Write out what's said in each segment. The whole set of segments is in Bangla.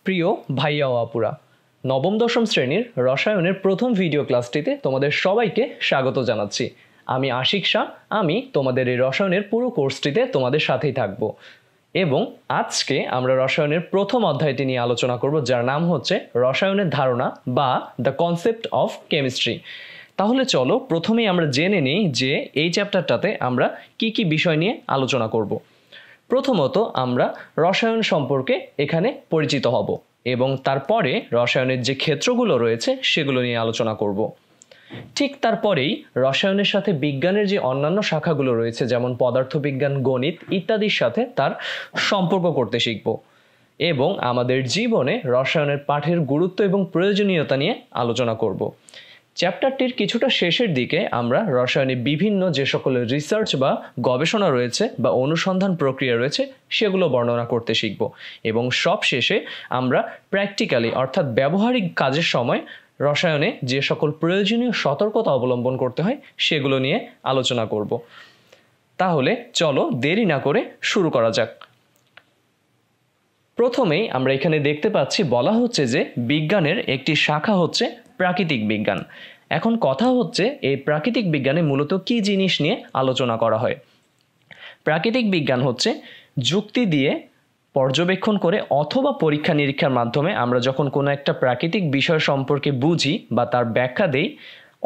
প্রিয় ভাইয়া ও আপুরা, নবম দশম শ্রেণীর রসায়নের প্রথম ভিডিও ক্লাসটিতে তোমাদের সবাইকে স্বাগত জানাচ্ছি। আমি আশিক শাহ। আমি তোমাদের এই রসায়নের পুরো কোর্সটিতে তোমাদের সাথেই থাকব এবং আজকে আমরা রসায়নের প্রথম অধ্যায়টি নিয়ে আলোচনা করব, যার নাম হচ্ছে রসায়নের ধারণা বা দ্য কনসেপ্ট অফ কেমিস্ট্রি। তাহলে চলো প্রথমেই আমরা জেনে নিই যে এই চ্যাপ্টারটাতে আমরা কি কি বিষয় নিয়ে আলোচনা করব। প্রথমত আমরা রসায়ন সম্পর্কে এখানে পরিচিত হব এবং তারপরে রসায়নের যে ক্ষেত্রগুলো রয়েছে সেগুলো নিয়ে আলোচনা করব। ঠিক তারপরেই রসায়নের সাথে বিজ্ঞানের যে অন্যান্য শাখাগুলো রয়েছে, যেমন পদার্থবিজ্ঞান, গণিত ইত্যাদির সাথে তার সম্পর্ক করতে শিখব এবং আমাদের জীবনে রসায়নের পাঠের গুরুত্ব এবং প্রয়োজনীয়তা নিয়ে আলোচনা করব। চ্যাপ্টারটির কিছুটা শেষের দিকে আমরা রসায়নে বিভিন্ন যে সকল রিসার্চ বা গবেষণা রয়েছে বা অনুসন্ধান প্রক্রিয়া রয়েছে সেগুলো বর্ণনা করতে শিখব এবং সব শেষে আমরা প্র্যাকটিক্যালি অর্থাৎ ব্যবহারিক কাজের সময় রসায়নে যে সকল প্রয়োজনীয় সতর্কতা অবলম্বন করতে হয় সেগুলো নিয়ে আলোচনা করব। তাহলে চলো দেরি না করে শুরু করা যাক। প্রথমেই আমরা এখানে দেখতে পাচ্ছি বলা হচ্ছে যে বিজ্ঞানের একটি শাখা হচ্ছে প্রাকৃতিক বিজ্ঞান। এখন কথা হচ্ছে এই প্রাকৃতিক বিজ্ঞানে মূলত কি জিনিস নিয়ে আলোচনা করা হয়। প্রাকৃতিক বিজ্ঞান হচ্ছে যুক্তি দিয়ে পর্যবেক্ষণ করে অথবা পরীক্ষা নিরীক্ষার মাধ্যমে আমরা যখন কোনো একটা প্রাকৃতিক বিষয় সম্পর্কে বুঝি বা তার ব্যাখ্যা দেই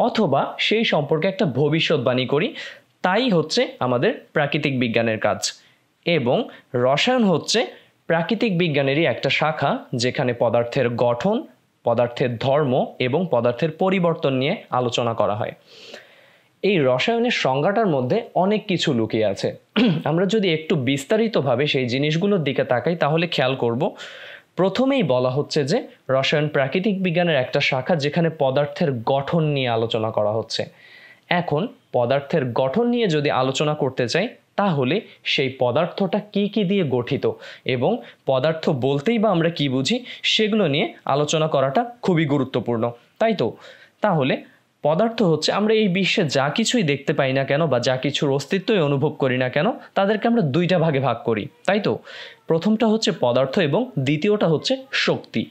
অথবা সেই সম্পর্কে একটা ভবিষ্যৎবাণী করি, তাই হচ্ছে আমাদের প্রাকৃতিক বিজ্ঞানের কাজ। এবং রসায়ন হচ্ছে প্রাকৃতিক বিজ্ঞানেরই একটা শাখা, যেখানে পদার্থের গঠন, পদার্থের ধর্ম এবং পদার্থের পরিবর্তন নিয়ে আলোচনা করা হয়। এই রসায়নের সংজ্ঞাটার মধ্যে অনেক কিছু লুকিয়ে আছে। আমরা যদি একটু বিস্তারিতভাবে সেই জিনিসগুলোর দিকে তাকাই তাহলে খেয়াল করব, প্রথমেই বলা হচ্ছে যে রসায়ন প্রাকৃতিক বিজ্ঞানের একটা শাখা যেখানে পদার্থের গঠন নিয়ে আলোচনা করা হচ্ছে। এখন পদার্থের গঠন নিয়ে যদি আলোচনা করতে চাই তাহলে সেই পদার্থটা কি কি দিয়ে গঠিত এবং পদার্থ বলতেই বা আমরা কি বুঝি সেগুলো নিয়ে আলোচনা করাটা খুবই গুরুত্বপূর্ণ, তাই তো? তাহলে পদার্থ হচ্ছে আমরা এই বিশ্বে যা কিছুই দেখতে পাই না কেন বা যা কিছুর অস্তিত্বই অনুভব করি না কেন তাদেরকে আমরা দুইটা ভাগে ভাগ করি, তাই তো? প্রথমটা হচ্ছে পদার্থ এবং দ্বিতীয়টা হচ্ছে শক্তি।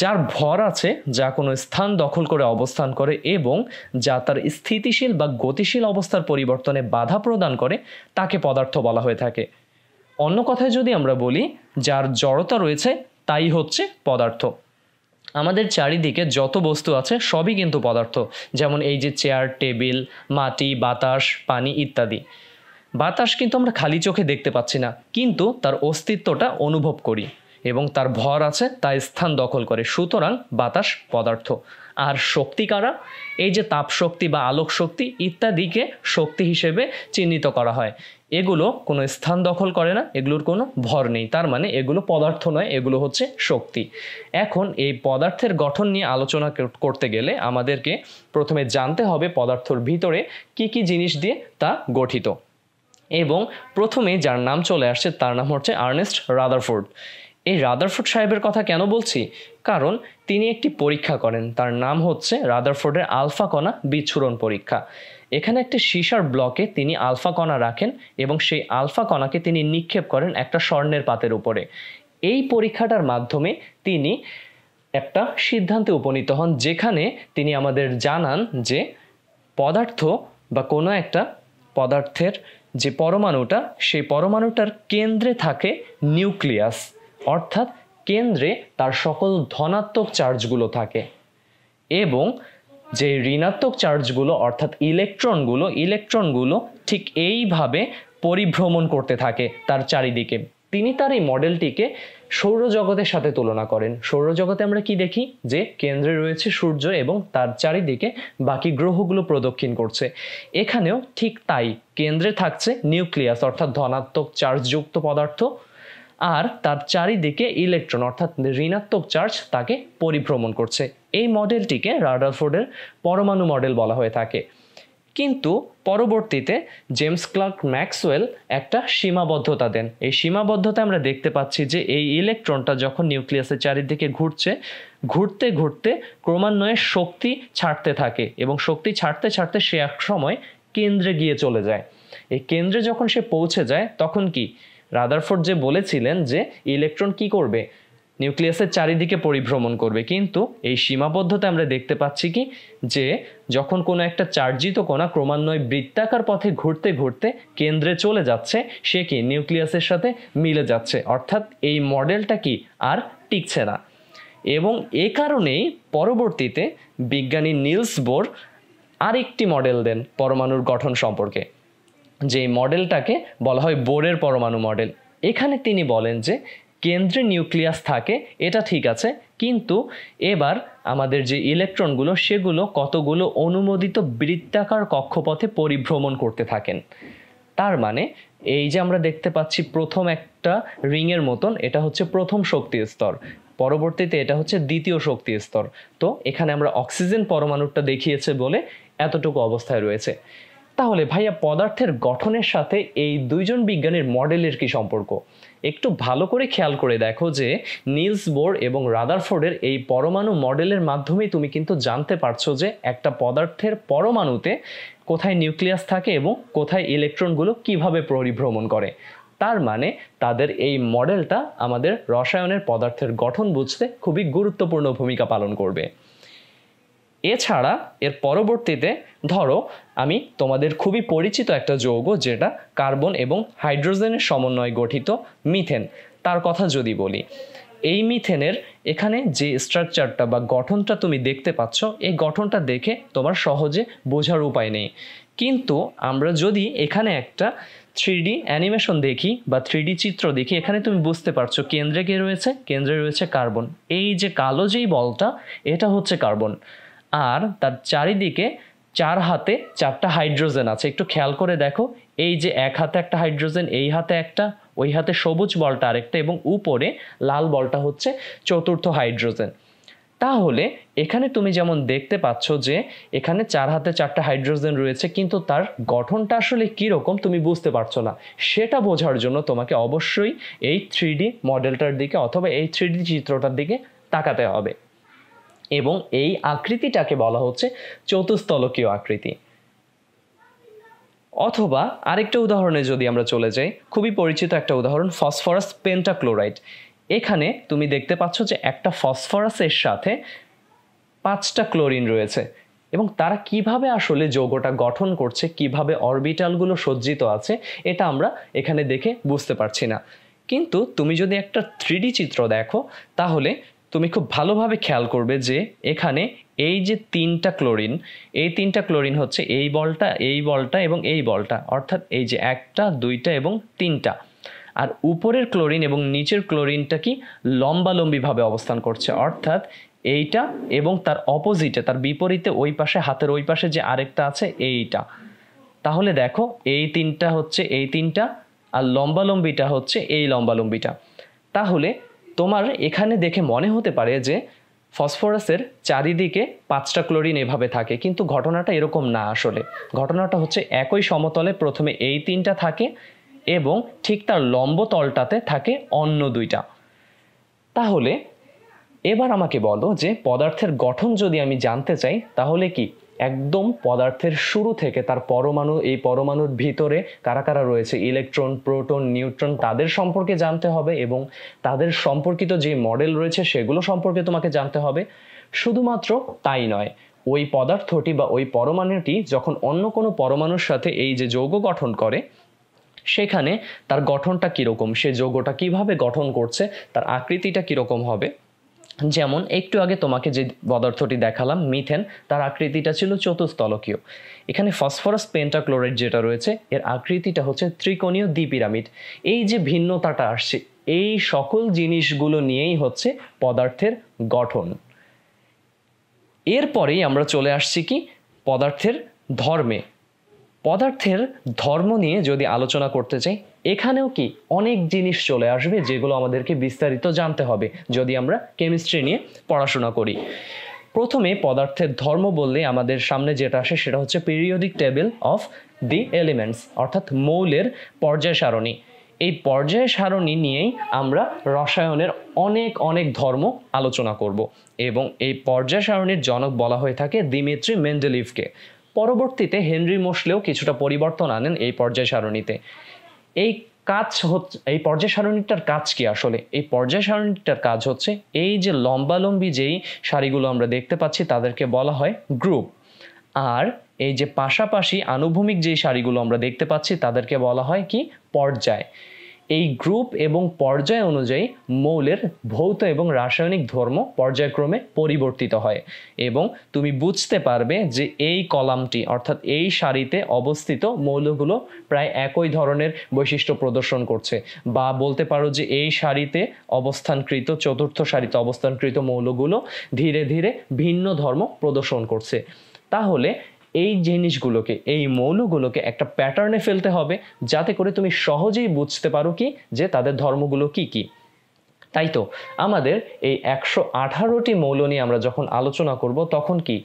যার ভর আছে, যা কোনো স্থান দখল করে অবস্থান করে এবং যা তার স্থিতিশীল বা গতিশীল অবস্থার পরিবর্তনে বাধা প্রদান করে, তাকে পদার্থ বলা হয়ে থাকে। অন্য কথায় যদি আমরা বলি, যার জড়তা রয়েছে তাই হচ্ছে পদার্থ। আমাদের চারিদিকে যত বস্তু আছে সবই কিন্তু পদার্থ, যেমন এই যে চেয়ার, টেবিল, মাটি, বাতাস, পানি ইত্যাদি। বাতাস কিন্তু আমরা খালি চোখে দেখতে পাচ্ছি না, কিন্তু তার অস্তিত্বটা অনুভব করি এবং তার ভর আছে, তা স্থান দখল করে, সুতরাং বাতাস পদার্থ। আর শক্তি কারা? এই যে তাপ শক্তি বা আলোক শক্তি ইত্যাদিকে শক্তি হিসেবে চিহ্নিত করা হয়। এগুলো কোনো স্থান দখল করে না, এগুলোর কোনো ভর নেই, তার মানে এগুলো পদার্থ নয়, এগুলো হচ্ছে শক্তি। এখন এই পদার্থের গঠন নিয়ে আলোচনা করতে গেলে আমাদেরকে প্রথমে জানতে হবে পদার্থের ভিতরে কি কি জিনিস দিয়ে তা গঠিত। এবং প্রথমে যার নাম চলে আসছে তার নাম হচ্ছে আর্নেস্ট রাদারফোর্ড। এই রাদারফোর্ড সাহেবের কথা কেন বলছি? কারণ তিনি একটি পরীক্ষা করেন, তার নাম হচ্ছে রাদারফোর্ডের আলফা কণা বিচ্ছুরণ পরীক্ষা। এখানে একটি সীসার ব্লকে তিনি আলফা কণা রাখেন এবং সেই আলফা কণাকে তিনি নিক্ষেপ করেন একটা স্বর্ণের পাতের উপরে। এই পরীক্ষাটার মাধ্যমে তিনি একটা সিদ্ধান্তে উপনীত হন, যেখানে তিনি আমাদের জানান যে পদার্থ বা কোনো একটা পদার্থের যে পরমাণুটা, সেই পরমাণুটার কেন্দ্রে থাকে নিউক্লিয়াস, অর্থাৎ কেন্দ্রে তার সকল ধনাত্মক চার্জগুলো থাকে এবং যে ঋণাত্মক চার্জগুলো অর্থাৎ ইলেকট্রনগুলো ঠিক এইভাবে পরিভ্রমণ করতে থাকে তার চারিদিকে। তিনি তার এই মডেলটিকে সৌরজগতের সাথে তুলনা করেন। সৌরজগতে আমরা কি দেখি? যে কেন্দ্রে রয়েছে সূর্য এবং তার চারিদিকে বাকি গ্রহগুলো প্রদক্ষিণ করছে। এখানেও ঠিক তাই, কেন্দ্রে থাকছে নিউক্লিয়াস অর্থাৎ ধনাত্মক চার্জযুক্ত পদার্থ, আর তার চারিদিকে ইলেকট্রন অর্থাৎ ঋণাত্মক চার্জ তাকে পরিভ্রমণ করছে। এই মডেলটিকে রাদারফোর্ডের পরমাণু মডেল বলা হয়ে থাকে। কিন্তু পরবর্তীতে জেমস ক্লার্ক ম্যাক্সওয়েল একটা সীমাবদ্ধতা দেন। এই সীমাবদ্ধতা আমরা দেখতে পাচ্ছি যে এই ইলেকট্রনটা যখন নিউক্লিয়াসের চারিদিকে ঘুরতে ঘুরতে ক্রমান্বয়ে শক্তি ছাড়তে থাকে এবং শক্তি ছাড়তে ছাড়তে সে এক সময় কেন্দ্রে গিয়ে চলে যায়। এই কেন্দ্রে যখন সে পৌঁছে যায় তখন কি রাদারফোর্ড যে বলেছিলেন যে ইলেকট্রন কি করবে, নিউক্লিয়াসের চারিদিকে পরিভ্রমণ করবে, কিন্তু এই সীমাবদ্ধতা আমরা দেখতে পাচ্ছি কি যে যখন কোনো একটা চার্জিত কণা ক্রমান্বয়ে বৃত্তাকার পথে ঘুরতে ঘুরতে কেন্দ্রে চলে যাচ্ছে, সে কি নিউক্লিয়াসের সাথে মিলে যাচ্ছে, অর্থাৎ এই মডেলটা কি আর টিকছে না। এবং এ কারণেই পরবর্তীতে বিজ্ঞানী নিলস বোর আরেকটি মডেল দেন পরমাণুর গঠন সম্পর্কে, যে মডেলটাকে বলা হয় বোরের পরমাণু মডেল। এখানে তিনি বলেন যে কেন্দ্রে নিউক্লিয়াস থাকে, এটা ঠিক আছে, কিন্তু এবার আমাদের যে ইলেকট্রনগুলো সেগুলো কতগুলো অনুমোদিত বৃত্তাকার কক্ষপথে পরিভ্রমণ করতে থাকেন। তার মানে এই যে আমরা দেখতে পাচ্ছি প্রথম একটা রিংয়ের মতন, এটা হচ্ছে প্রথম শক্তি স্তর, পরবর্তীতে এটা হচ্ছে দ্বিতীয় শক্তি স্তর। তো এখানে আমরা অক্সিজেন পরমাণুটা দেখিয়েছে বলে এতটুকু অবস্থায় রয়েছে। তাহলে ভাইয়া পদার্থের গঠনের সাথে এই দুইজন বিজ্ঞানীর মডেলের কি সম্পর্ক? একটু ভালো করে খেয়াল করে দেখো যে নিলস বোর এবং রাদারফোর্ডের এই পরমাণু মডেলের মাধ্যমেই তুমি কিন্তু জানতে পারছো যে একটা পদার্থের পরমাণুতে কোথায় নিউক্লিয়াস থাকে এবং কোথায় ইলেকট্রনগুলো কিভাবে পরিভ্রমণ করে। তার মানে তাদের এই মডেলটা আমাদের রসায়নের পদার্থের গঠন বুঝতে খুবই গুরুত্বপূর্ণ ভূমিকা পালন করবে। এছাড়া এর পরবর্তীতে ধরো আমি তোমাদের খুবই পরিচিত একটা যৌগ যেটা কার্বন এবং হাইড্রোজেনের সমন্বয়ে গঠিত মিথেন, তার কথা যদি বলি, এই মিথেনের এখানে যে স্ট্রাকচারটা বা গঠনটা তুমি দেখতে পাচ্ছ, এই গঠনটা দেখে তোমার সহজে বোঝার উপায় নেই। কিন্তু আমরা যদি এখানে একটা 3D অ্যানিমেশন দেখি বা 3D চিত্র দেখি, এখানে তুমি বুঝতে পারছো কেন্দ্রে কে রয়েছে, কেন্দ্রে রয়েছে কার্বন। এই যে কালো যেই বলটা, এটা হচ্ছে কার্বন, আর তার চারিদিকে 4 হাতে 4টা হাইড্রোজেন আছে। একটু খেয়াল করে দেখো, এই যে এক হাতে একটা হাইড্রোজেন, এই হাতে একটা, ওই হাতে সবুজ বলটা আরেকটা, এবং উপরে লাল বলটা হচ্ছে চতুর্থ হাইড্রোজেন। তাহলে এখানে তুমি যেমন দেখতে পাচ্ছ যে এখানে 4 হাতে 4টা হাইড্রোজেন রয়েছে, কিন্তু তার গঠনটা আসলে কীরকম তুমি বুঝতে পারছো না। সেটা বোঝার জন্য তোমাকে অবশ্যই এই 3D মডেলটার দিকে অথবা এই 3D চিত্রটার দিকে তাকাতে হবে। এবং এই আকৃতিটাকে বলা হচ্ছে চতুস্তলকীয় আকৃতি। অথবা আরেকটা উদাহরণে যদি আমরা চলে যাই, খুবই পরিচিত একটা উদাহরণ, ফসফরাস পেন্টাক্লোরাইড। এখানে তুমি দেখতে পাচ্ছ যে একটা ফসফরাসের সাথে 5টা ক্লোরিন রয়েছে, এবং তারা কিভাবে আসলে যৌগটা গঠন করছে, কিভাবে অরবিটালগুলো সজ্জিত আছে, এটা আমরা এখানে দেখে বুঝতে পারছি না। কিন্তু তুমি যদি একটা 3D চিত্র দেখো, তাহলে তুমি খুব ভালোভাবে খেয়াল করবে যে এখানে এই যে 3টা ক্লোরিন, এই 3টা ক্লোরিন হচ্ছে এই বলটা, এই বলটা এবং এই বলটা, অর্থাৎ এই যে 1টা 2টা এবং 3টা। আর উপরের ক্লোরিন এবং নিচের ক্লোরিনটা কি লম্বালম্বিভাবে অবস্থান করছে, অর্থাৎ এইটা এবং তার অপোজিটে, তার বিপরীতে ওই পাশে, হাতের ওই পাশে যে আরেকটা আছে এইটা। তাহলে দেখো এই 3টা হচ্ছে এই 3টা, আর লম্বালম্বিটা হচ্ছে এই লম্বালম্বিটা। তাহলে তোমার এখানে দেখে মনে হতে পারে যে ফসফরাসের চারিদিকে 5টা ক্লোরিন এভাবে থাকে, কিন্তু ঘটনাটা এরকম না। আসলে ঘটনাটা হচ্ছে একই সমতলে প্রথমে এই 3টা থাকে এবং ঠিক তার লম্ব তলটাতে থাকে অন্য 2টা। তাহলে এবার আমাকে বলো যে পদার্থের গঠন যদি আমি জানতে চাই, তাহলে কি একদম পদার্থের শুরু থেকে তার পরমাণু, এই পরমাণুর ভিতরে কারা কারা রয়েছে, ইলেকট্রন, প্রোটন, নিউট্রন, তাদের সম্পর্কে জানতে হবে এবং তাদের সম্পর্কিত যে মডেল রয়েছে সেগুলো সম্পর্কে তোমাকে জানতে হবে। শুধুমাত্র তাই নয়, ওই পদার্থটি বা ওই পরমাণুটি যখন অন্য কোনো পরমাণুর সাথে এই যে যৌগ গঠন করে, সেখানে তার গঠনটা কীরকম, সে যৌগটা কিভাবে গঠন করছে, তার আকৃতিটা কীরকম হবে। যেমন একটু আগে তোমাকে যে পদার্থটি দেখালাম মিথেন, তার আকৃতিটা ছিল চতুস্তলকীয়। এখানে ফসফরাস পেন্টাক্লোরাইড যেটা রয়েছে, এর আকৃতিটা হচ্ছে ত্রিকোণীয় দ্বিপিরামিড। এই যে ভিন্নতাটা আসছে, এই সকল জিনিসগুলো নিয়েই হচ্ছে পদার্থের গঠন। এরপরেই আমরা চলে আসছি কি পদার্থের ধর্মে। পদার্থের ধর্ম নিয়ে যদি আলোচনা করতে চাই, এখানেও কি অনেক জিনিস চলে আসবে যেগুলো আমাদেরকে বিস্তারিত জানতে হবে যদি আমরা কেমিস্ট্রি নিয়ে পড়াশোনা করি। প্রথমে পদার্থের ধর্ম বললে আমাদের সামনে যেটা আসে সেটা হচ্ছে periodic table of the elements, অর্থাৎ মৌলের পর্যায় সারণী। এই পর্যায় সারণী নিয়েই আমরা রসায়নের অনেক অনেক ধর্ম আলোচনা করব, এবং এই পর্যায় সারণীর জনক বলা হয়ে থাকে দিমিত্রি মেন্ডেলিভকে। পরবর্তীতে হেনরি মোসলেও কিছুটা পরিবর্তন আনেন এই পর্যায় সারণীতে। এই কাজ হচ্ছে, এই পর্যায় সারণীটার কাজ কি আসলে? এই পর্যায় সারণীটার কাজ হচ্ছে এই যে লম্বালম্বী যেই সারিগুলো আমরা দেখতে পাচ্ছি তাদেরকে বলা হয় গ্রুপ, আর এই যে পাশাপাশি আনুভূমিক যেই সারিগুলো আমরা দেখতে পাচ্ছি তাদেরকে বলা হয় কি? পর্যায়। এই গ্রুপ এবং পর্যায় অনুযায়ী মৌলের ভৌত এবং রাসায়নিক ধর্ম পর্যায়ক্রমে পরিবর্তিত হয়, এবং তুমি বুঝতে পারবে যে এই কলামটি অর্থাৎ এই সারিতে অবস্থিত মৌলগুলো প্রায় একই ধরনের বৈশিষ্ট্য প্রদর্শন করছে, বা বলতে পারো যে এই সারিতে অবস্থানকৃত, চতুর্থ সারিতে অবস্থানকৃত মৌলগুলো ধীরে ধীরে ভিন্ন ধর্ম প্রদর্শন করছে। তাহলে এই জিনিসগুলোকে, এই মৌলগুলোকে একটা প্যাটার্নে ফেলতে হবে যাতে করে তুমি সহজেই বুঝতে পারো কি যে তাদের ধর্মগুলো কি কি। তাই তো আমাদের এই 118টি মৌল নিয়ে আমরা যখন আলোচনা করব তখন কি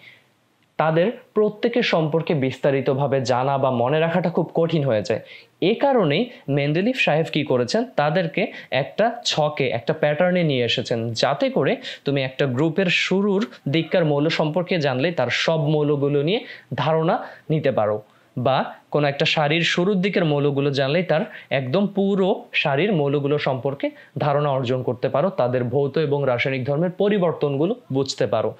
তাদের প্রত্যেকের সম্পর্কে বিস্তারিতভাবে জানা বা মনে রাখাটা খুব কঠিন হয়ে যায়। এ কারণেই মেন্ডেলিভ সাহেব কি করেছেন, তাদেরকে একটা ছকে, একটা প্যাটার্নে নিয়ে এসেছেন যাতে করে তুমি একটা গ্রুপের শুরুর দিককার মৌল সম্পর্কে জানলে তার সব মৌলগুলো নিয়ে ধারণা নিতে পারো, বা কোনো একটা সারির শুরুর দিকের মৌলগুলো জানলেই তার একদম পুরো সারির মৌলগুলো সম্পর্কে ধারণা অর্জন করতে পারো, তাদের ভৌত এবং রাসায়নিক ধর্মের পরিবর্তনগুলো বুঝতে পারো।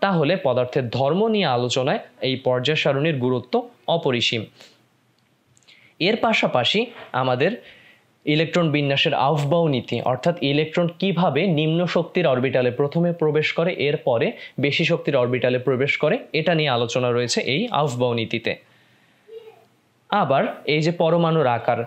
তাহলে পদার্থের ধর্ম নিয়ে আলোচনায় এই পর্যায় সারণীর গুরুত্ব অপরিসীম। এর পাশাপাশি আমাদের ইলেকট্রন বিন্যাসের আউফবাউ নীতি, অর্থাৎ ইলেকট্রন কিভাবে নিম্ন শক্তির অরবিটালে প্রথমে প্রবেশ করে এরপরে বেশি শক্তির অরবিটালে প্রবেশ করে, এটা নিয়ে আলোচনা রয়েছে এই আউফবাউ নীতিতে। আবার এই যে পরমাণুর আকার,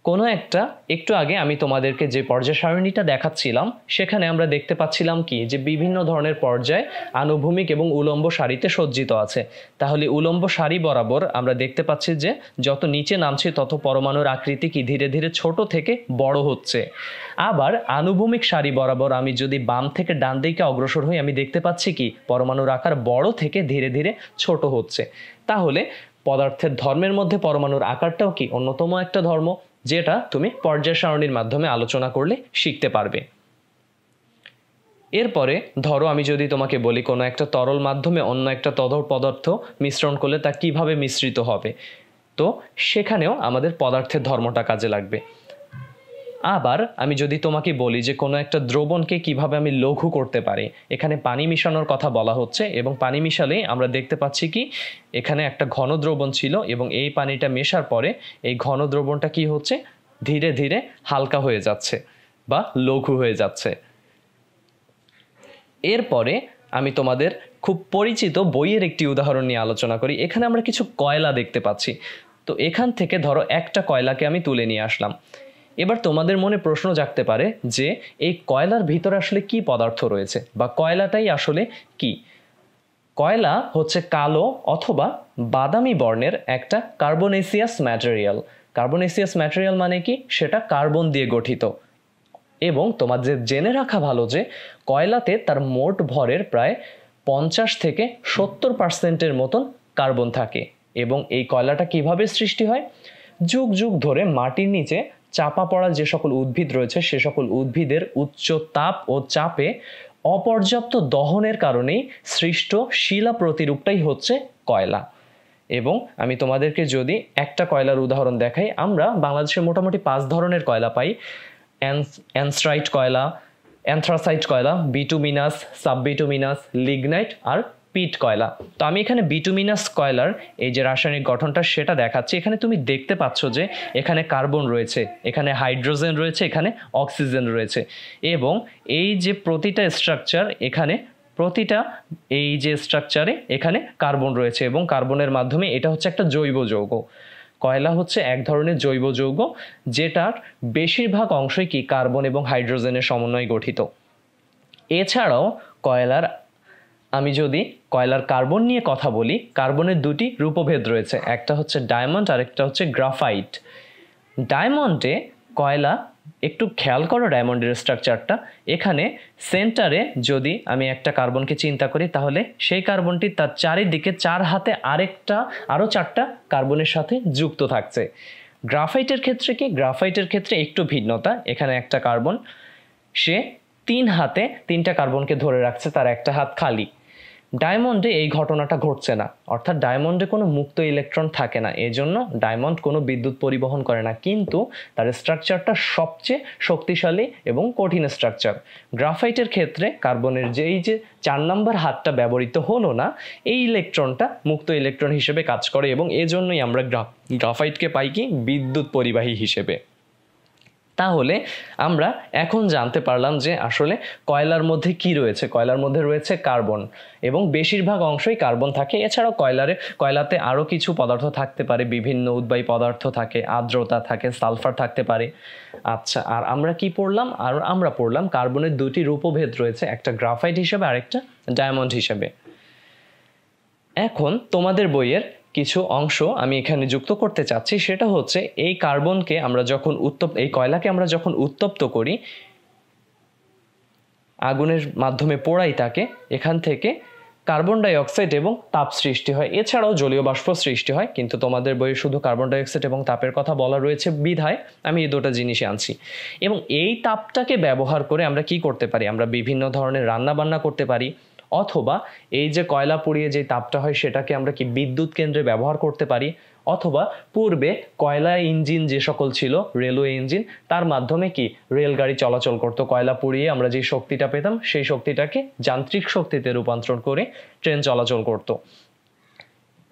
কোনো একটা, একটু আগে আমি তোমাদেরকে যে পর্যায় সারণীটা দেখাচ্ছিলাম সেখানে আমরা দেখতে পাচ্ছিলাম কি যে বিভিন্ন ধরনের পর্যায় আনুভূমিক এবং উলম্ব সারিতে সজ্জিত আছে। তাহলে উলম্ব সারি বরাবর আমরা দেখতে পাচ্ছি যে যত নিচে নামছে তত পরমাণুর আকৃতি কি ধীরে ধীরে ছোট থেকে বড় হচ্ছে। আবার আনুভূমিক সারি বরাবর আমি যদি বাম থেকে ডান দিকে অগ্রসর হই আমি দেখতে পাচ্ছি কি পরমাণুর আকার বড় থেকে ধীরে ধীরে ছোট হচ্ছে। তাহলে পদার্থের ধর্মের মধ্যে পরমাণুর আকারটাও কি অন্যতম একটা ধর্ম, যেটা তুমি পর্যায় সারণীর মাধ্যমে আলোচনা করলে শিখতে পারবে। এরপরে ধরো আমি যদি তোমাকে বলি কোনো একটা তরল মাধ্যমে অন্য একটা তরল পদার্থ মিশ্রণ করলে তা কিভাবে মিশ্রিত হবে, তো সেখানেও আমাদের পদার্থের ধর্মটা কাজে লাগবে। আবার আমি যদি তোমাকে বলি যে কোনো একটা দ্রবণকে কিভাবে আমি লঘু করতে পারি, এখানে পানি মিশানোর কথা বলা হচ্ছে, এবং পানি মিশালে আমরা দেখতে পাচ্ছি কি এখানে একটা ঘন দ্রবণ ছিল এবং এই পানিটা মেশার পরে এই ঘন দ্রবণটা কি হচ্ছে, ধীরে ধীরে হালকা হয়ে যাচ্ছে বা লঘু হয়ে যাচ্ছে। এরপরে আমি তোমাদের খুব পরিচিত বইয়ের একটি উদাহরণ নিয়ে আলোচনা করি। এখানে আমরা কিছু কয়লা দেখতে পাচ্ছি। তো এখান থেকে ধরো একটা কয়লাকে আমি তুলে নিয়ে আসলাম। এবার তোমাদের মনে প্রশ্ন জাগতে পারে যে এই কয়লার ভিতরে আসলে কি পদার্থ রয়েছে, বা কয়লাটাই আসলে কি। কয়লা হচ্ছে কালো অথবা বাদামি বর্ণের একটা কার্বনেসিয়াস ম্যাটেরিয়াল। কার্বনেসিয়াস ম্যাটেরিয়াল মানে কি, সেটা কার্বন দিয়ে গঠিত। এবং তোমাদের জেনে রাখা ভালো যে কয়লাতে তার মোট ভরের প্রায় 50 থেকে 70% মতন কার্বন থাকে। এবং এই কয়লাটা কিভাবে সৃষ্টি হয়, যুগ যুগ ধরে মাটির নিচে চাপা পড়া যে সকল উদ্ভিদ রয়েছে সে সকল উদ্ভিদের উচ্চ তাপ ও চাপে অপর্যাপ্ত দহনের কারণেই সৃষ্ট শিলা প্রতিরূপটাই হচ্ছে কয়লা। এবং আমি তোমাদেরকে যদি একটা কয়লার উদাহরণ দেখাই, আমরা বাংলাদেশে মোটামুটি 5 ধরনের কয়লা পাই। অ্যানথ্রাইট কয়লা, অ্যানথ্রাসাইট কয়লা, বিটুমিনাস, সাববিটুমিনাস, লিগনাইট আর পিট কয়লা। তো আমি এখানে বিটুমিনাস কয়লার এই যে রাসায়নিক গঠনটা সেটা দেখাচ্ছি। এখানে তুমি দেখতে পাচ্ছ যে এখানে কার্বন রয়েছে, এখানে হাইড্রোজেন রয়েছে, এখানে অক্সিজেন রয়েছে, এবং এই যে প্রতিটা স্ট্রাকচার, এখানে প্রতিটা এই যে স্ট্রাকচারে এখানে কার্বন রয়েছে, এবং কার্বনের মাধ্যমে এটা হচ্ছে একটা জৈব যৌগ। কয়লা হচ্ছে এক ধরনের জৈব যৌগ যেটার বেশিরভাগ অংশই কি কার্বন এবং হাইড্রোজেনের সমন্বয়ে গঠিত। এছাড়াও কয়লার, আমি যদি কয়লার কার্বন নিয়ে কথা বলি, কার্বনের দুটি রূপভেদ রয়েছে, একটা হচ্ছে ডায়মন্ড আর একটা হচ্ছে গ্রাফাইট। ডায়মন্ডে কয়লা, একটু খেয়াল করো ডায়মন্ডের স্ট্রাকচারটা, এখানে সেন্টারে যদি আমি একটা কার্বনকে চিন্তা করি তাহলে সেই কার্বনটি তার চারিদিকে 4 হাতে আরও 4টা কার্বনের সাথে যুক্ত থাকছে। গ্রাফাইটের ক্ষেত্রে কি, গ্রাফাইটের ক্ষেত্রে একটু ভিন্নতা, এখানে একটা কার্বন, সে 3 হাতে 3টা কার্বনকে ধরে রাখছে, তার একটা হাত খালি। ডায়মন্ডে এই ঘটনাটা ঘটছে না, অর্থাৎ ডায়মন্ডে কোনো মুক্ত ইলেকট্রন থাকে না, এজন্য ডায়মন্ড কোনো বিদ্যুৎ পরিবহন করে না, কিন্তু তার স্ট্রাকচারটা সবচেয়ে শক্তিশালী এবং কঠিন স্ট্রাকচার। গ্রাফাইটের ক্ষেত্রে কার্বনের এই যে 4 নম্বর হাতটা ব্যবহৃত হলো না, এই ইলেকট্রনটা মুক্ত ইলেকট্রন হিসেবে কাজ করে এবং এজন্যই আমরা গ্রাফাইটকে পাই কি বিদ্যুৎ পরিবাহী হিসেবে। তাহলে আমরা এখন জানতে পারলাম যে আসলে কয়লার মধ্যে কি রয়েছে। কয়লার মধ্যে রয়েছে কার্বন এবং বেশিরভাগ অংশই কার্বন থাকে। এছাড়াও কয়লাতে আরও কিছু পদার্থ থাকতে পারে, বিভিন্ন উদ্বায়ী পদার্থ থাকে, আর্দ্রতা থাকে, সালফার থাকতে পারে। আচ্ছা, আর আমরা কি পড়লাম? আর আমরা পড়লাম কার্বনের দুটি রূপভেদ রয়েছে, একটা গ্রাফাইট হিসেবে আর একটা ডায়মন্ড হিসেবে। এখন তোমাদের বইয়ের কিছু অংশ আমি এখানে যুক্ত করতে চাচ্ছি, সেটা হচ্ছে এই কার্বনকে আমরা যখন এই কয়লাকে আমরা যখন উত্তপ্ত করি, আগুনের মাধ্যমে পোড়াই তাকে, এখান থেকে কার্বন ডাই অক্সাইড এবং তাপ সৃষ্টি হয়, এছাড়াও জলীয় বাষ্প সৃষ্টি হয়, কিন্তু তোমাদের বইয়ে শুধু কার্বন ডাই অক্সাইড এবং তাপের কথা বলা রয়েছে বিধায় আমি এই দুটো জিনিসই আনছি। এবং এই তাপটাকে ব্যবহার করে আমরা কি করতে পারি? আমরা বিভিন্ন ধরনের রান্না বান্না করতে পারি, অথবা এই যে কয়লা পুড়িয়ে যে তাপটা হয় সেটাকে আমরা কি বিদ্যুৎ কেন্দ্রে ব্যবহার করতে পারি, অথবা পূর্বে কয়লা ইঞ্জিন যে সকল ছিল, রেলওয়ে ইঞ্জিন, তার মাধ্যমে কি রেলগাড়ি চলাচল করতো। কয়লা পুড়িয়ে আমরা যে শক্তিটা পেতাম সেই শক্তিটাকে যান্ত্রিক শক্তিতে রূপান্তর করে ট্রেন চলাচল করত।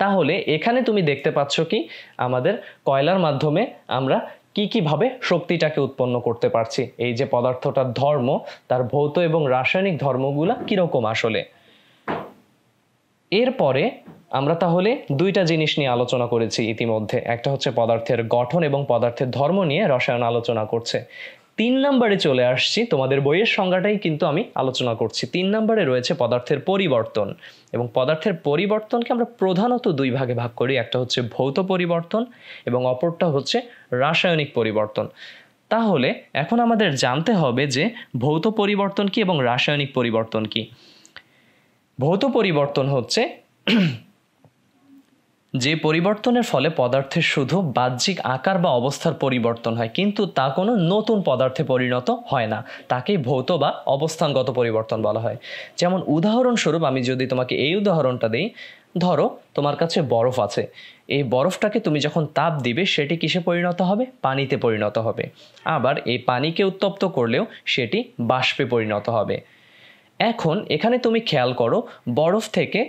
তাহলে এখানে তুমি দেখতে পাচ্ছ কি আমাদের কয়লার মাধ্যমে আমরা কিভাবে শক্তিটাকে উৎপন্ন করতে পারছি। এই যে পদার্থটার ধর্ম, তার ভৌত এবং রাসায়নিক ধর্মগুলা কিরকম আসলে। এরপরে আমরা তাহলে দুইটা জিনিস নিয়ে আলোচনা করেছি ইতিমধ্যে, একটা হচ্ছে পদার্থের গঠন এবং পদার্থের ধর্ম নিয়ে রসায়ন আলোচনা করছে। 3 নম্বরে চলে আসছি, তোমাদের বইয়ের সংজ্ঞাটাই কিন্তু আমি আলোচনা করছি। 3 নম্বরে রয়েছে পদার্থের পরিবর্তন, এবং পদার্থের পরিবর্তনকে আমরা প্রধানত 2 ভাগে ভাগ করি, একটা হচ্ছে ভৌত পরিবর্তন এবং অপরটা হচ্ছে রাসায়নিক পরিবর্তন। তাহলে এখন আমাদের জানতে হবে যে ভৌত পরিবর্তন কি এবং রাসায়নিক পরিবর্তন কি। ভৌত পরিবর্তন হচ্ছে যে পরিবর্তনের ফলে পদার্থের শুধু বাহ্যিক আকার বা অবস্থার পরিবর্তন হয়, কিন্তু তা কোনো নতুন পদার্থে পরিণত হয় না, তাকেই ভৌত বা অবস্থানগত পরিবর্তন বলা হয়। যেমন উদাহরণস্বরূপ আমি যদি তোমাকে এই উদাহরণটা দিই, ধরো তোমার কাছে বরফ আছে, এই বরফটাকে তুমি যখন তাপ দিবে সেটি কিসে পরিণত হবে? পানিতে পরিণত হবে। আবার এই পানিকে উত্তপ্ত করলেও সেটি বাষ্পে পরিণত হবে। এখন এখানে তুমি খেয়াল করো, বরফ থেকে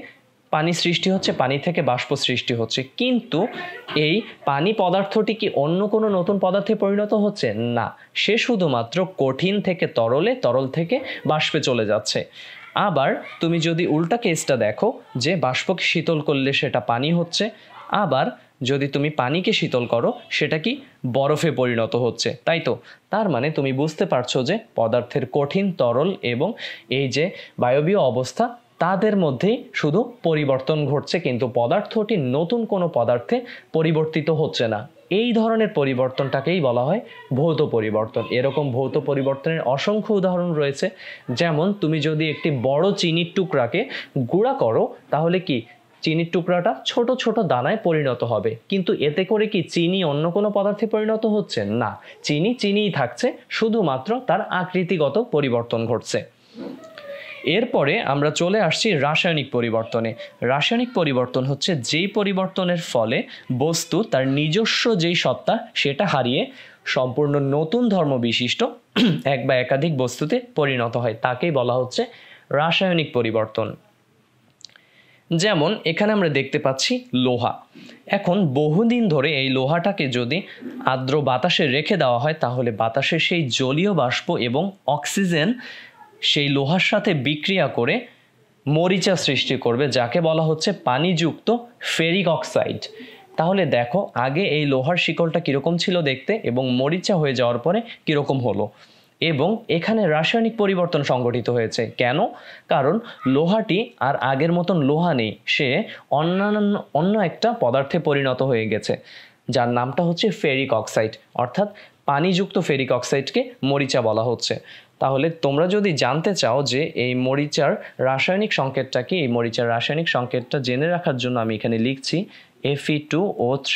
পানি সৃষ্টি হচ্ছে, পানি থেকে বাষ্প সৃষ্টি হচ্ছে, কিন্তু এই পানি পদার্থটি কি অন্য কোনো নতুন পদার্থে পরিণত হচ্ছে? না, সে শুধুমাত্র কঠিন থেকে তরলে, তরল থেকে বাষ্পে চলে যাচ্ছে। আবার তুমি যদি উল্টা কেসটা দেখো, যে বাষ্পকে শীতল করলে সেটা পানি হচ্ছে, আবার যদি তুমি পানিকে শীতল করো সেটা কি বরফে পরিণত হচ্ছে, তাই তো? তার মানে তুমি বুঝতে পারছো যে পদার্থের কঠিন, তরল এবং এই যে বায়বীয় অবস্থা, তাদের মধ্যেই শুধু পরিবর্তন ঘটছে, কিন্তু পদার্থটি নতুন কোনো পদার্থে পরিবর্তিত হচ্ছে না। এই ধরনের পরিবর্তনটাকেই বলা হয় ভৌত পরিবর্তন। এরকম ভৌত পরিবর্তনের অসংখ্য উদাহরণ রয়েছে। যেমন তুমি যদি একটি বড় চিনির টুকরাকে গুঁড়া করো, তাহলে কি চিনির টুকরাটা ছোট ছোট দানায় পরিণত হবে, কিন্তু এতে করে কি চিনি অন্য কোনো পদার্থে পরিণত হচ্ছে? না, চিনি চিনিই থাকছে, শুধুমাত্র তার আকৃতিগত পরিবর্তন ঘটছে। এরপরে আমরা চলে আসছি রাসায়নিক পরিবর্তনে। রাসায়নিক পরিবর্তন হচ্ছে যেই পরিবর্তনের ফলে বস্তু তার নিজস্ব যেই সত্তা সেটা হারিয়ে সম্পূর্ণ নতুন ধর্ম বিশিষ্ট এক বা একাধিক বস্তুতে পরিণত হয়, তাকেই বলা হচ্ছে রাসায়নিক পরিবর্তন। যেমন এখানে আমরা দেখতে পাচ্ছি লোহা। এখন বহুদিন ধরে এই লোহাটাকে যদি আর্দ্র বাতাসে রেখে দেওয়া হয়, তাহলে বাতাসের সেই জলীয় বাষ্প এবং অক্সিজেন সেই লোহার সাথে বিক্রিয়া করে মরিচা সৃষ্টি করবে, যাকে বলা হচ্ছে পানিযুক্ত ফেরিক অক্সাইড। তাহলে দেখো আগে এই লোহার শিকলটা কীরকম ছিল দেখতে, এবং মরিচা হয়ে যাওয়ার পরে কীরকম হলো। এবং এখানে রাসায়নিক পরিবর্তন সংঘটিত হয়েছে। কেন? কারণ লোহাটি আর আগের মতন লোহা নেই, সে অন্য একটা পদার্থে পরিণত হয়ে গেছে, যার নামটা হচ্ছে ফেরিক অক্সাইড, অর্থাৎ পানিযুক্ত ফেরিক অক্সাইডকে মরিচা বলা হচ্ছে। তাহলে তোমরা যদি জানতে চাও যে এই মরিচার রাসায়নিক সংকেতটা কি, এই মরিচার রাসায়নিক সংকেতটা জেনে রাখার জন্য আমি এখানে লিখছি Fe2O3,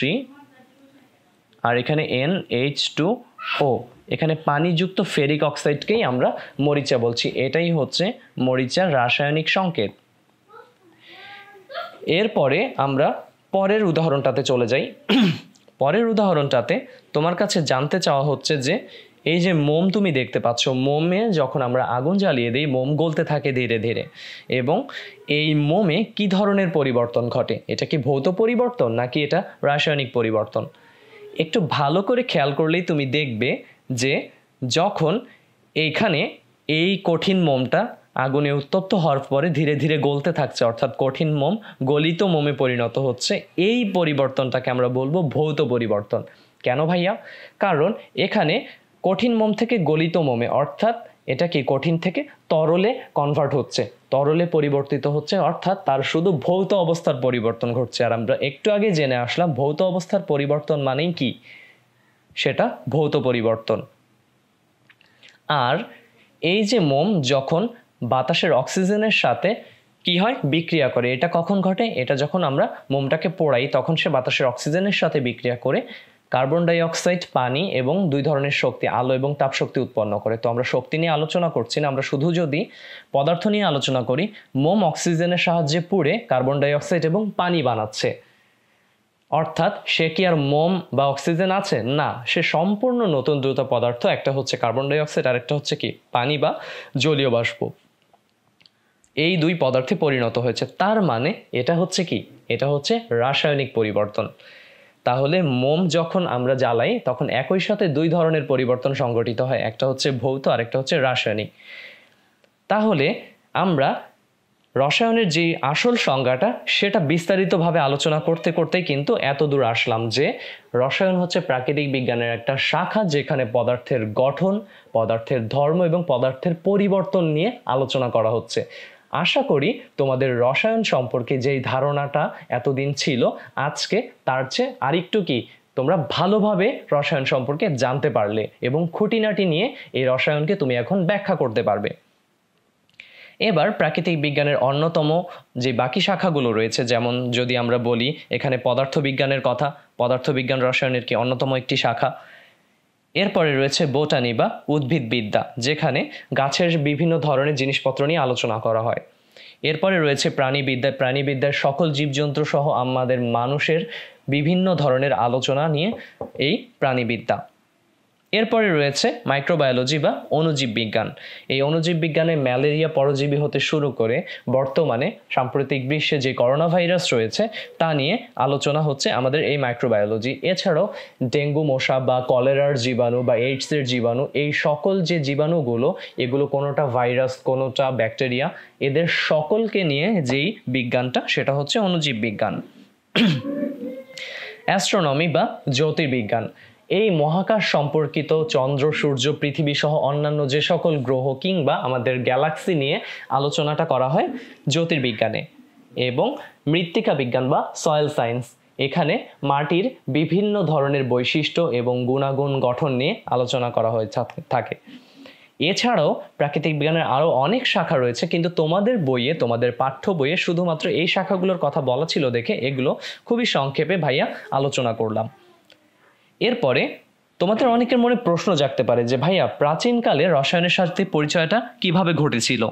আর এখানে NH2O। এখানে পানিযুক্ত ফেরিক অক্সাইডকেই আমরা মরিচা বলছি, এটাই হচ্ছে মরিচার রাসায়নিক সংকেত। এরপরে আমরা পরের উদাহরণটাতে চলে যাই। পরের উদাহরণটাতে তোমার কাছে জানতে চাওয়া হচ্ছে যে এই যে মোম তুমি দেখতে পাচ্ছ, মোমে যখন আমরা আগুন জ্বালিয়ে দিই মোম গলতে থাকে ধীরে ধীরে, এবং এই মোমে কি ধরনের পরিবর্তন ঘটে? এটা কি ভৌত পরিবর্তন নাকি এটা রাসায়নিক পরিবর্তন? একটু ভালো করে খেয়াল করলেই তুমি দেখবে যে যখন এইখানে এই কঠিন মোমটা আগুনে উত্তপ্ত হওয়ার পরে ধীরে ধীরে গলতে থাকছে, অর্থাৎ কঠিন মোম গলিত মোমে পরিণত হচ্ছে, এই পরিবর্তনটাকে আমরা বলবো ভৌত পরিবর্তন। কেন ভাইয়া? কারণ এখানে কঠিন মোম থেকে গলিত মোমে, অর্থাৎ এটা কি কঠিন থেকে তরলে কনভার্ট হচ্ছে, তরলে পরিবর্তিত হচ্ছে, অর্থাৎ তার শুধু ভৌত অবস্থার পরিবর্তন ঘটছে। আর আমরা একটু আগে জেনে আসলাম ভৌত অবস্থার পরিবর্তন মানেই কি, সেটা ভৌত পরিবর্তন। আর এই যে মোম যখন বাতাসের অক্সিজেনের সাথে কি হয়, বিক্রিয়া করে, এটা কখন ঘটে? এটা যখন আমরা মোমটাকে পোড়াই তখন সে বাতাসের অক্সিজেনের সাথে বিক্রিয়া করে কার্বন ডাই অক্সাইড, পানি এবং দুই ধরনের শক্তি, আলো এবং তাপ শক্তি উৎপন্ন করে। তো আমরা শক্তি নিয়ে আলোচনা করছি না, আমরা শুধু যদি পদার্থ নিয়ে আলোচনা করি, মোম অক্সিজেনের সাহায্যে পুড়ে কার্বন ডাই অক্সাইড এবং পানি বানাচ্ছে, অর্থাৎ সে কি আর মোম বা অক্সিজেন আছে? না, সে সম্পূর্ণ নতুন দুটো পদার্থ, একটা হচ্ছে কার্বন ডাই অক্সাইড আর একটা হচ্ছে কি পানি বা জলীয় বাষ্প, এই দুই পদার্থে পরিণত হয়েছে। তার মানে এটা হচ্ছে কি, এটা হচ্ছে রাসায়নিক পরিবর্তন। তাহলে মোম যখন আমরা জ্বালাই তখন একই সাথে দুই ধরনের পরিবর্তন সংঘটিত হয়, একটা হচ্ছে ভৌত আর একটা হচ্ছে রাসায়নিক। তাহলে আমরা রসায়নের যে আসল সংজ্ঞাটা সেটা বিস্তারিতভাবে আলোচনা করতে করতেই কিন্তু এত দূর আসলাম যে রসায়ন হচ্ছে প্রাকৃতিক বিজ্ঞানের একটা শাখা, যেখানে পদার্থের গঠন, পদার্থের ধর্ম এবং পদার্থের পরিবর্তন নিয়ে আলোচনা করা হচ্ছে। আশা করি তোমাদের রসায়ন সম্পর্কে যেই ধারণাটা এতদিন ছিল, আজকে তার চেয়ে আরেকটু কি তোমরা ভালোভাবে রসায়ন সম্পর্কে জানতে পারলে এবং খুঁটিনাটি নিয়ে এই রসায়নকে তুমি এখন ব্যাখ্যা করতে পারবে। এবার প্রাকৃতিক বিজ্ঞানের অন্যতম যে বাকি শাখাগুলো রয়েছে, যেমন যদি আমরা বলি এখানে পদার্থবিজ্ঞানের কথা, পদার্থবিজ্ঞান রসায়নের কি অন্যতম একটি শাখা। এরপরে রয়েছে বোটানি বা উদ্ভিদবিদ্যা, যেখানে গাছের বিভিন্ন ধরনের জিনিসপত্র নিয়ে আলোচনা করা হয়। এরপরে রয়েছে প্রাণীবিদ্যা, প্রাণীবিদ্যার সকল জীবজন্তু সহ আমাদের মানুষের বিভিন্ন ধরনের আলোচনা নিয়ে এই প্রাণীবিদ্যা। এরপরে রয়েছে মাইক্রোবায়োলজি বা অণুজীব বিজ্ঞান। এই অণুজীব বিজ্ঞানে ম্যালেরিয়া পরজীবী হতে শুরু করে বর্তমানে সাম্প্রতিক বিশ্বে যে করোনা ভাইরাস রয়েছে তা নিয়ে আলোচনা হচ্ছে আমাদের এই মাইক্রোবায়োলজি। এছাড়াও ডেঙ্গু মশা বা কলেরার জীবাণু বা এইডসের জীবাণু, এই সকল যে জীবাণুগুলো, এগুলো কোনোটা ভাইরাস কোনোটা ব্যাকটেরিয়া, এদের সকলকে নিয়ে যেই বিজ্ঞানটা সেটা হচ্ছে অণুজীব বিজ্ঞান। অ্যাস্ট্রোনমি বা জ্যোতির্বিজ্ঞান, এই মহাকাশ সম্পর্কিত চন্দ্র, সূর্য, পৃথিবী সহ অন্যান্য যে সকল গ্রহ কিংবা আমাদের গ্যালাক্সি নিয়ে আলোচনাটা করা হয় জ্যোতির্বিজ্ঞানে। এবং মৃত্তিকা বিজ্ঞান বা সয়েল সায়েন্স, এখানে মাটির বিভিন্ন ধরনের বৈশিষ্ট্য এবং গুণাগুণ গঠন নিয়ে আলোচনা করা হয়ে থাকে। এছাড়াও প্রাকৃতিক বিজ্ঞানের আরও অনেক শাখা রয়েছে, কিন্তু তোমাদের বইয়ে, তোমাদের পাঠ্য বইয়ে শুধুমাত্র এই শাখাগুলোর কথা বলা ছিল দেখে এগুলো খুবই সংক্ষেপে ভাইয়া আলোচনা করলাম। এরপরে তোমাদের অনেকের মনে প্রশ্ন জাগতে পারে যে ভাইয়া প্রাচীনকালে রসায়নের সাথে পরিচয়টা কিভাবে ঘটেছিল?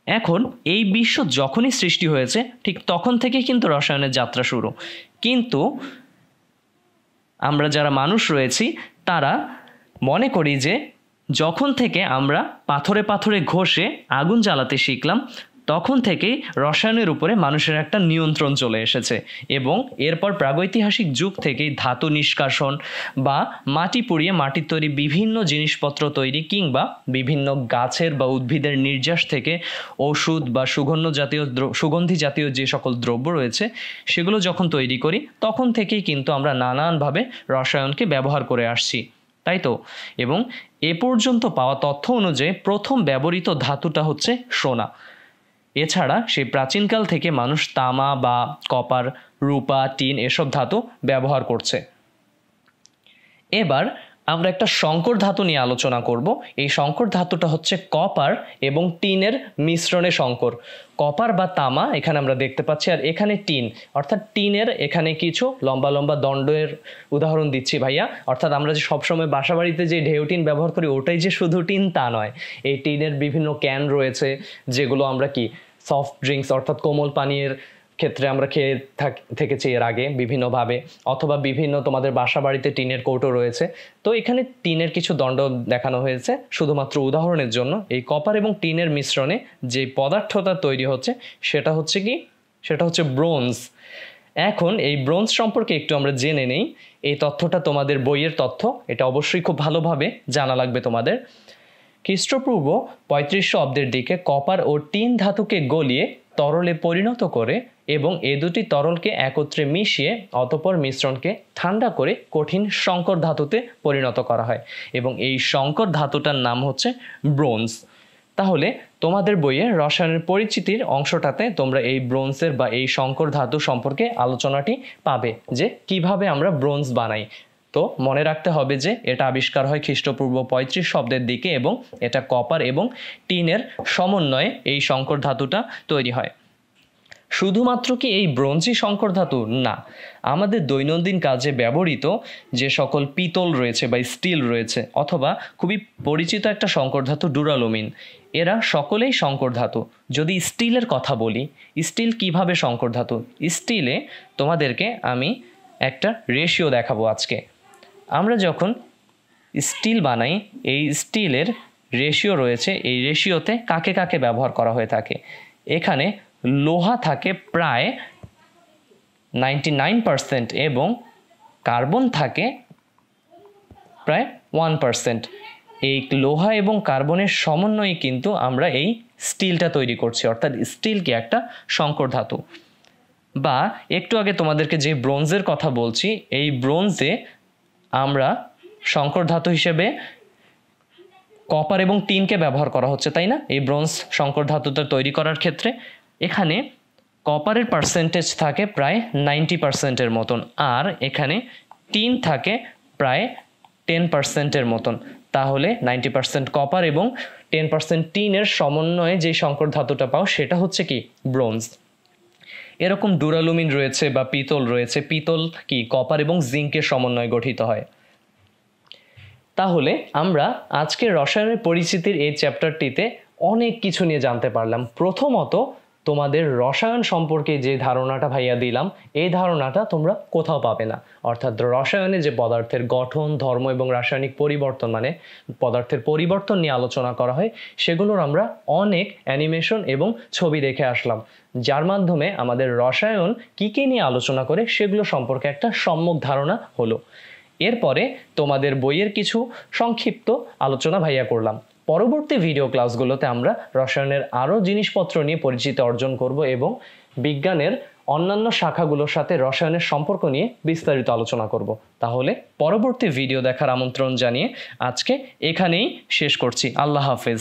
এখন এই বিশ্ব যখনই সৃষ্টি হয়েছে ঠিক তখন থেকেই কিন্তু রসায়নের যাত্রা শুরু, কিন্তু আমরা যারা মানুষ রয়েছি তারা মনে করি যে যখন থেকে আমরা পাথরে পাথরে ঘষে আগুন জ্বালাতে শিখলাম তখন থেকেই রসায়নের উপরে মানুষের একটা নিয়ন্ত্রণ চলে এসেছে, এবং এরপর প্রাগৈতিহাসিক যুগ থেকেই ধাতু নিষ্কাশন বা মাটি পুড়িয়ে মাটির তৈরি বিভিন্ন জিনিসপত্র তৈরি কিংবা বিভিন্ন গাছের বা উদ্ভিদের নির্যাস থেকে ওষুধ বা সুগন্ধি জাতীয় যে সকল দ্রব্য রয়েছে সেগুলো যখন তৈরি করি তখন থেকেই কিন্তু আমরা নানানভাবে রসায়নকে ব্যবহার করে আসছি, তাই তো? এবং এ পর্যন্ত পাওয়া তথ্য অনুযায়ী প্রথম ব্যবহৃত ধাতুটা হচ্ছে সোনা। এছাড়া সেই প্রাচীনকাল থেকে মানুষ তামা বা কপার, রূপা, টিন এসব ধাতু ব্যবহার করছে। এবার আমরা একটা সংকর ধাতু নিয়ে আলোচনা করব। এই সংকর ধাতুটা হচ্ছে কপার এবং টিনের মিশ্রণে সংকর। কপার বা তামা এখানে আমরা দেখতে পাচ্ছি, আর এখানে টিন, অর্থাৎ টিনের এখানে কিছু লম্বা লম্বা দণ্ডের উদাহরণ দিচ্ছি ভাইয়া। অর্থাৎ আমরা যে সবসময় বাসাবাড়িতে যে ঢেউ টিন ব্যবহার করি ওটাই যে শুধু টিন তা নয়, এই টিনের বিভিন্ন ক্যান রয়েছে যেগুলো আমরা কি সফট ড্রিঙ্কস অর্থাৎ কোমল পানীয়ের ক্ষেত্রে আমরা খেয়ে থেকেছি এর আগে বিভিন্নভাবে, অথবা বিভিন্ন তোমাদের বাসা বাড়িতে টিনের কৌটো রয়েছে। তো এখানে টিনের কিছু দণ্ড দেখানো হয়েছে শুধুমাত্র উদাহরণের জন্য। এই কপার এবং টিনের মিশ্রণে যে পদার্থটা তৈরি হচ্ছে সেটা হচ্ছে কি, সেটা হচ্ছে ব্রোঞ্জ। এখন এই ব্রোঞ্জ সম্পর্কে একটু আমরা জেনে নেই। এই তথ্যটা তোমাদের বইয়ের তথ্য, এটা অবশ্যই খুব ভালোভাবে জানা লাগবে তোমাদের। খ্রিস্টপূর্ব 3500 অব্দের দিকে কপার ও টিন ধাতুকে গলিয়ে তরলে পরিণত করে এবং এ দুটি তরলকে একত্রে মিশিয়ে অতঃপর মিশ্রণকে ঠান্ডা করে কঠিন সংকর ধাতুতে পরিণত করা হয় এবং এই সংকর ধাতুটার নাম হচ্ছে ব্রোঞ্জ। তাহলে তোমাদের বইয়ে রসায়নের পরিচিতির অংশটাতে তোমরা এই ব্রোঞ্জের বা এই সংকর ধাতু সম্পর্কে আলোচনাটি পাবে, যে কিভাবে আমরা ব্রোঞ্জ বানাই। তো মনে রাখতে হবে যে এটা আবিষ্কার হয় খ্রিস্টপূর্ব 35 অব্দের দিকে এবং এটা কপার এবং টিনের সমন্বয়ে এই সংকর ধাতুটা তৈরি হয়। শুধুমাত্র কি এই ব্রোঞ্জই সংকর ধাতু? না, আমাদের দৈনন্দিন কাজে ব্যবহৃত যে সকল পিতল রয়েছে বা স্টিল রয়েছে, অথবা খুবই পরিচিত একটা সংকর ধাতু ডুরালুমিন, এরা সকলেই সংকর ধাতু। যদি স্টিলের কথা বলি, স্টিল কিভাবে সংকর ধাতু? স্টিলে তোমাদেরকে আমি একটা রেশিও দেখাবো আজকে। আমরা যখন স্টিল বানাই, এই স্টিলের রেশিও রয়েছে, এই রেশিওতে কাকে কাকে ব্যবহার করা হয়ে থাকে। এখানে লোহা থাকে প্রায় 99% এবং কার্বন থাকে প্রায় 1%। এই লোহা এবং কার্বনের সমন্বয়ে কিন্তু আমরা এই স্টিলটা তৈরি করছি, অর্থাৎ স্টিল কি একটা সংকর ধাতু। বা একটু আগে তোমাদেরকে যে ব্রোঞ্জের কথা বলছি, এই ব্রোঞ্জে আমরা সংকর ধাতু হিসেবে কপার এবং টিনকে ব্যবহার করা হচ্ছে, তাই না? এই ব্রোঞ্জ সংকর ধাতুটা তৈরি করার ক্ষেত্রে এখানে কপারের পার্সেন্টেজ থাকে প্রায় 90%-এর মতন, আর এখানে টিন থাকে প্রায় 10%-এর মতন। তাহলে 90% কপার এবং 10% টিনের সমন্বয়ে যে সংকর ধাতুটা পাও সেটা হচ্ছে কি, ব্রোঞ্জ। এরকম ডুরালুমিন রয়েছে বা পিতল রয়েছে, পিতল কি কপার এবং জিঙ্কের সমন্বয়ে গঠিত হয়। তাহলে আমরা আজকের রসায়নের পরিচিতির এই চ্যাপ্টারটিতে অনেক কিছু নিয়ে জানতে পারলাম। প্রথমত তোমাদের রসায়ন সম্পর্কে যে ধারণাটা ভাইয়া দিলাম, এই ধারণাটা তোমরা কোথাও পাবে না। অর্থাৎ রসায়নে যে পদার্থের গঠন, ধর্ম এবং রাসায়নিক পরিবর্তন, মানে পদার্থের পরিবর্তন নিয়ে আলোচনা করা হয়, সেগুলোর আমরা অনেক অ্যানিমেশন এবং ছবি দেখে আসলাম, যার মাধ্যমে আমাদের রসায়ন কী কী নিয়ে আলোচনা করে সেগুলো সম্পর্কে একটা সম্যক ধারণা হলো। এরপরে তোমাদের বইয়ের কিছু সংক্ষিপ্ত আলোচনা ভাইয়া করলাম। পরবর্তী ভিডিও ক্লাসগুলোতে আমরা রসায়নের আরও জিনিসপত্র নিয়ে পরিচিতি অর্জন করব এবং বিজ্ঞানের অন্যান্য শাখাগুলোর সাথে রসায়নের সম্পর্ক নিয়ে বিস্তারিত আলোচনা করব। তাহলে পরবর্তী ভিডিও দেখার আমন্ত্রণ জানিয়ে আজকে এখানেই শেষ করছি। আল্লাহ হাফেজ।